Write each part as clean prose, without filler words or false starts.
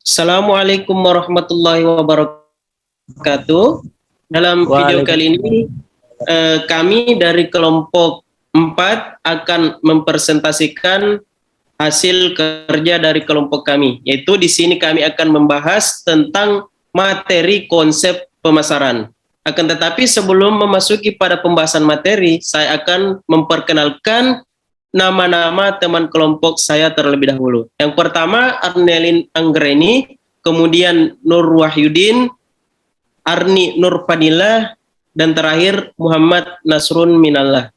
Assalamualaikum warahmatullahi wabarakatuh. Dalam video kali ini kami dari kelompok 4 akan mempresentasikan hasil kerja dari kelompok kami, yaitu di sini kami akan membahas tentang materi konsep pemasaran. Akan tetapi sebelum memasuki pada pembahasan materi, saya akan memperkenalkan nama-nama teman kelompok saya terlebih dahulu. Yang pertama Arnelin Anggreni, kemudian Nur Wahyudin, Arni Nur Fadilah, dan terakhir Muhammad Nasrun Minallah.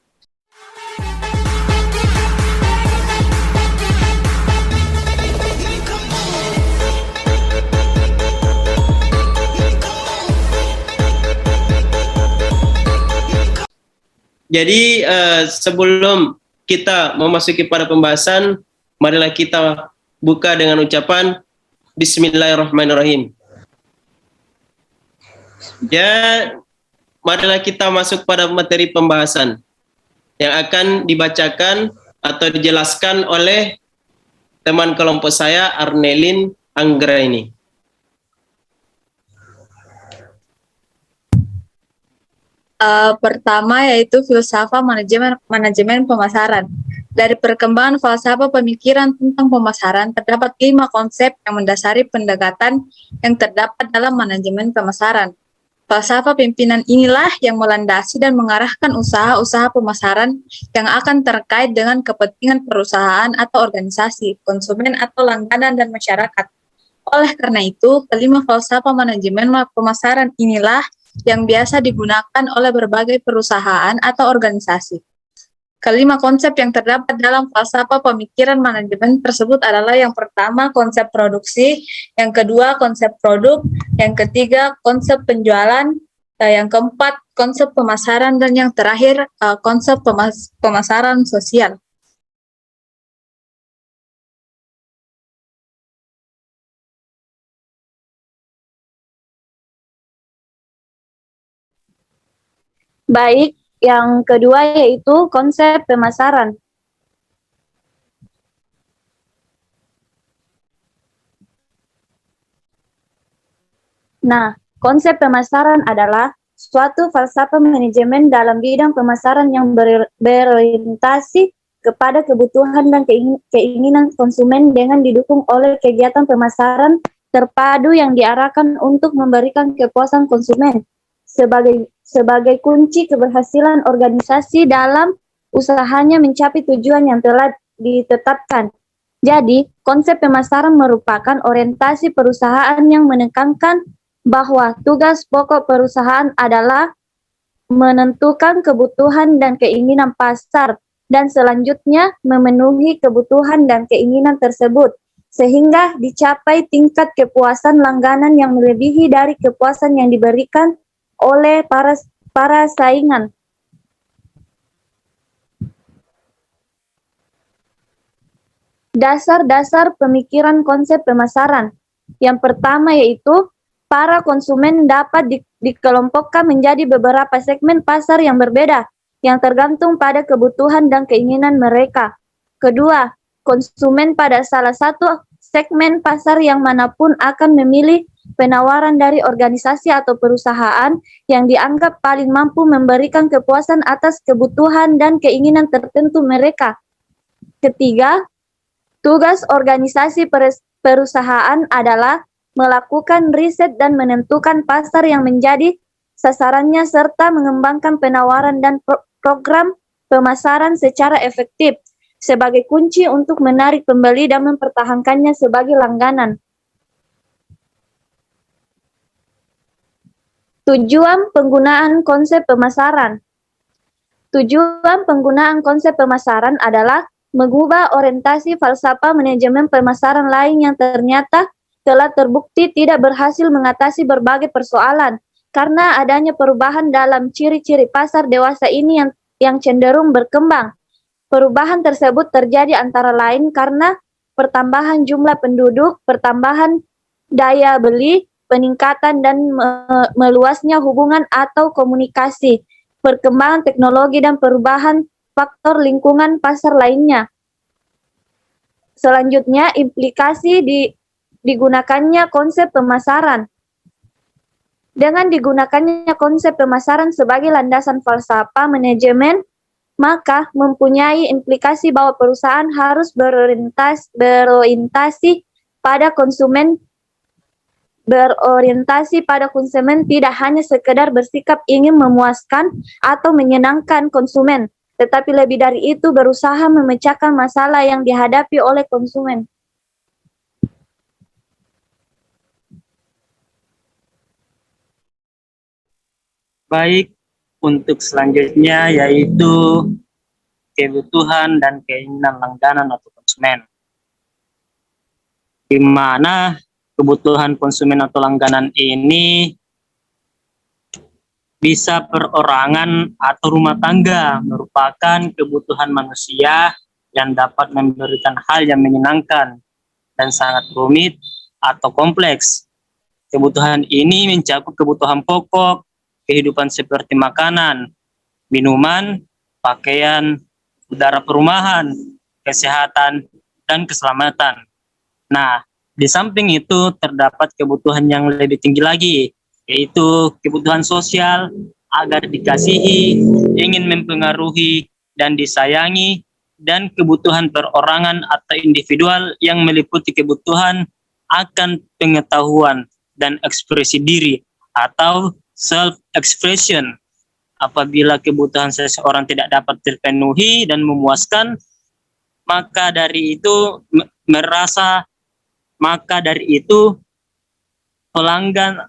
Jadi sebelum kita memasuki pada pembahasan, marilah kita buka dengan ucapan Bismillahirrahmanirrahim. Ya, marilah kita masuk pada materi pembahasan yang akan dibacakan atau dijelaskan oleh teman kelompok saya, Arnelin Anggraini. Pertama yaitu filsafat manajemen pemasaran. Dari perkembangan falsafah pemikiran tentang pemasaran, terdapat 5 konsep yang mendasari pendekatan yang terdapat dalam manajemen pemasaran. Falsafah pimpinan inilah yang melandasi dan mengarahkan usaha-usaha pemasaran yang akan terkait dengan kepentingan perusahaan atau organisasi, konsumen atau langganan dan masyarakat. Oleh karena itu, kelima falsafah manajemen pemasaran inilah yang biasa digunakan oleh berbagai perusahaan atau organisasi. Kelima konsep yang terdapat dalam falsafah pemikiran manajemen tersebut adalah yang pertama konsep produksi, yang kedua konsep produk, yang ketiga konsep penjualan, yang keempat konsep pemasaran, dan yang terakhir konsep pemasaran sosial. Baik, yang kedua yaitu konsep pemasaran. Nah, konsep pemasaran adalah suatu falsafah manajemen dalam bidang pemasaran yang berorientasi kepada kebutuhan dan keinginan konsumen dengan didukung oleh kegiatan pemasaran terpadu yang diarahkan untuk memberikan kepuasan konsumen sebagai kunci keberhasilan organisasi dalam usahanya mencapai tujuan yang telah ditetapkan. Jadi, konsep pemasaran merupakan orientasi perusahaan yang menekankan bahwa tugas pokok perusahaan adalah menentukan kebutuhan dan keinginan pasar dan selanjutnya memenuhi kebutuhan dan keinginan tersebut sehingga dicapai tingkat kepuasan langganan yang melebihi dari kepuasan yang diberikan oleh para saingan. Dasar-dasar pemikiran konsep pemasaran. Yang pertama yaitu para konsumen dapat dikelompokkan menjadi beberapa segmen pasar yang berbeda, yang tergantung pada kebutuhan dan keinginan mereka. Kedua, konsumen pada salah satu segmen pasar yang manapun akan memilih penawaran dari organisasi atau perusahaan yang dianggap paling mampu memberikan kepuasan atas kebutuhan dan keinginan tertentu mereka. Ketiga, tugas organisasi perusahaan adalah melakukan riset dan menentukan pasar yang menjadi sasarannya serta mengembangkan penawaran dan program pemasaran secara efektif sebagai kunci untuk menarik pembeli dan mempertahankannya sebagai langganan. Tujuan penggunaan konsep pemasaran. Tujuan penggunaan konsep pemasaran adalah mengubah orientasi falsafah manajemen pemasaran lain yang ternyata telah terbukti tidak berhasil mengatasi berbagai persoalan karena adanya perubahan dalam ciri-ciri pasar dewasa ini yang cenderung berkembang. Perubahan tersebut terjadi antara lain karena pertambahan jumlah penduduk, pertambahan daya beli, peningkatan dan meluasnya hubungan atau komunikasi, perkembangan teknologi dan perubahan faktor lingkungan pasar lainnya. Selanjutnya, implikasi digunakannya konsep pemasaran. Dengan digunakannya konsep pemasaran sebagai landasan falsafah manajemen, maka mempunyai implikasi bahwa perusahaan harus berorientasi pada konsumen, tidak hanya sekedar bersikap ingin memuaskan atau menyenangkan konsumen, tetapi lebih dari itu berusaha memecahkan masalah yang dihadapi oleh konsumen. Baik, untuk selanjutnya yaitu kebutuhan dan keinginan langganan atau konsumen. Di mana kebutuhan konsumen atau langganan ini bisa perorangan atau rumah tangga, merupakan kebutuhan manusia yang dapat memberikan hal yang menyenangkan dan sangat rumit atau kompleks. Kebutuhan ini mencakup kebutuhan pokok kehidupan seperti makanan, minuman, pakaian, udara perumahan, kesehatan, dan keselamatan. Nah, di samping itu terdapat kebutuhan yang lebih tinggi lagi, yaitu kebutuhan sosial agar dikasihi, ingin mempengaruhi, dan disayangi, dan kebutuhan perorangan atau individual yang meliputi kebutuhan akan pengetahuan dan ekspresi diri atau self-expression. Apabila kebutuhan seseorang tidak dapat terpenuhi dan memuaskan, maka dari itu pelanggan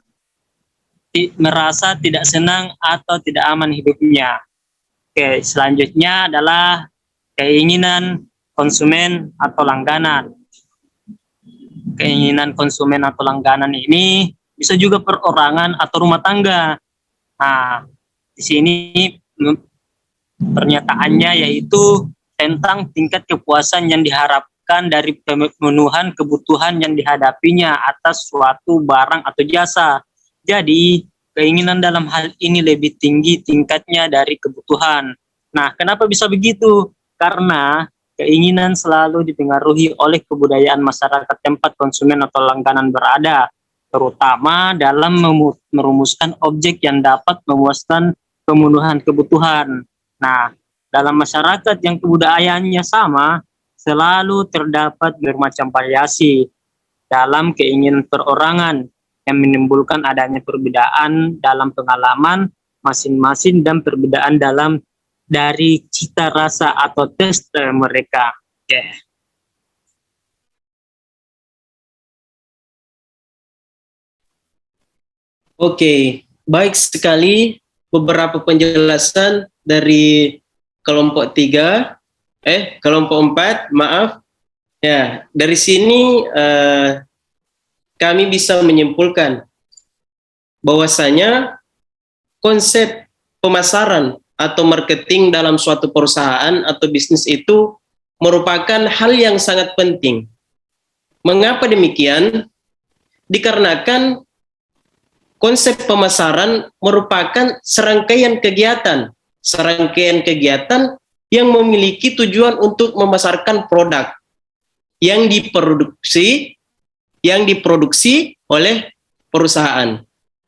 merasa tidak senang atau tidak aman hidupnya. Oke, selanjutnya adalah keinginan konsumen atau langganan. Keinginan konsumen atau langganan ini bisa juga perorangan atau rumah tangga. Nah, di sini pernyataannya yaitu tentang tingkat kepuasan yang diharapkan dari pemenuhan kebutuhan yang dihadapinya atas suatu barang atau jasa. Jadi, keinginan dalam hal ini lebih tinggi tingkatnya dari kebutuhan. Nah, kenapa bisa begitu? Karena keinginan selalu dipengaruhi oleh kebudayaan masyarakat tempat konsumen atau langganan berada, terutama dalam merumuskan objek yang dapat memuaskan pemenuhan kebutuhan. Nah, dalam masyarakat yang kebudayaannya sama, selalu terdapat bermacam variasi dalam keinginan perorangan yang menimbulkan adanya perbedaan dalam pengalaman masing-masing dan perbedaan dari cita rasa atau tes mereka. Oke. Oke, baik sekali beberapa penjelasan dari kelompok 4, maaf. Ya, dari sini kami bisa menyimpulkan bahwasanya konsep pemasaran atau marketing dalam suatu perusahaan atau bisnis itu merupakan hal yang sangat penting. Mengapa demikian? Dikarenakan konsep pemasaran merupakan serangkaian kegiatan yang memiliki tujuan untuk memasarkan produk yang diproduksi oleh perusahaan.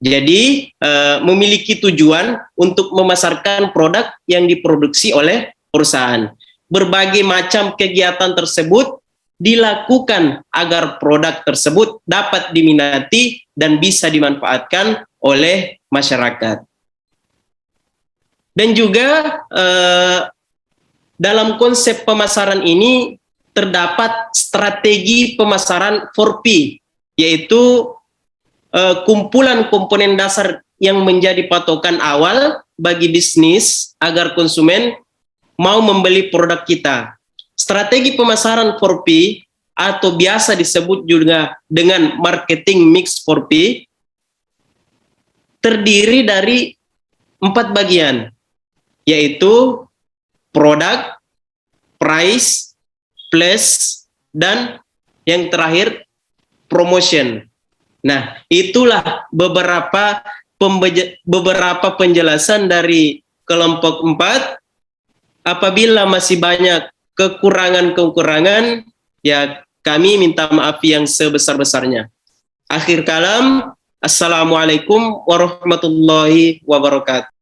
Jadi memiliki tujuan untuk memasarkan produk yang diproduksi oleh perusahaan. Berbagai macam kegiatan tersebut dilakukan agar produk tersebut dapat diminati dan bisa dimanfaatkan oleh masyarakat. Dan juga dalam konsep pemasaran ini terdapat strategi pemasaran 4P, yaitu kumpulan komponen dasar yang menjadi patokan awal bagi bisnis agar konsumen mau membeli produk kita. Strategi pemasaran 4P atau biasa disebut juga dengan marketing mix 4P terdiri dari 4 bagian, yaitu produk, price, place, dan yang terakhir promotion. Nah, itulah beberapa penjelasan dari kelompok 4. Apabila masih banyak kekurangan-kekurangan, ya Kami minta maaf yang sebesar-besarnya. Akhir kalam, Assalamualaikum warahmatullahi wabarakatuh.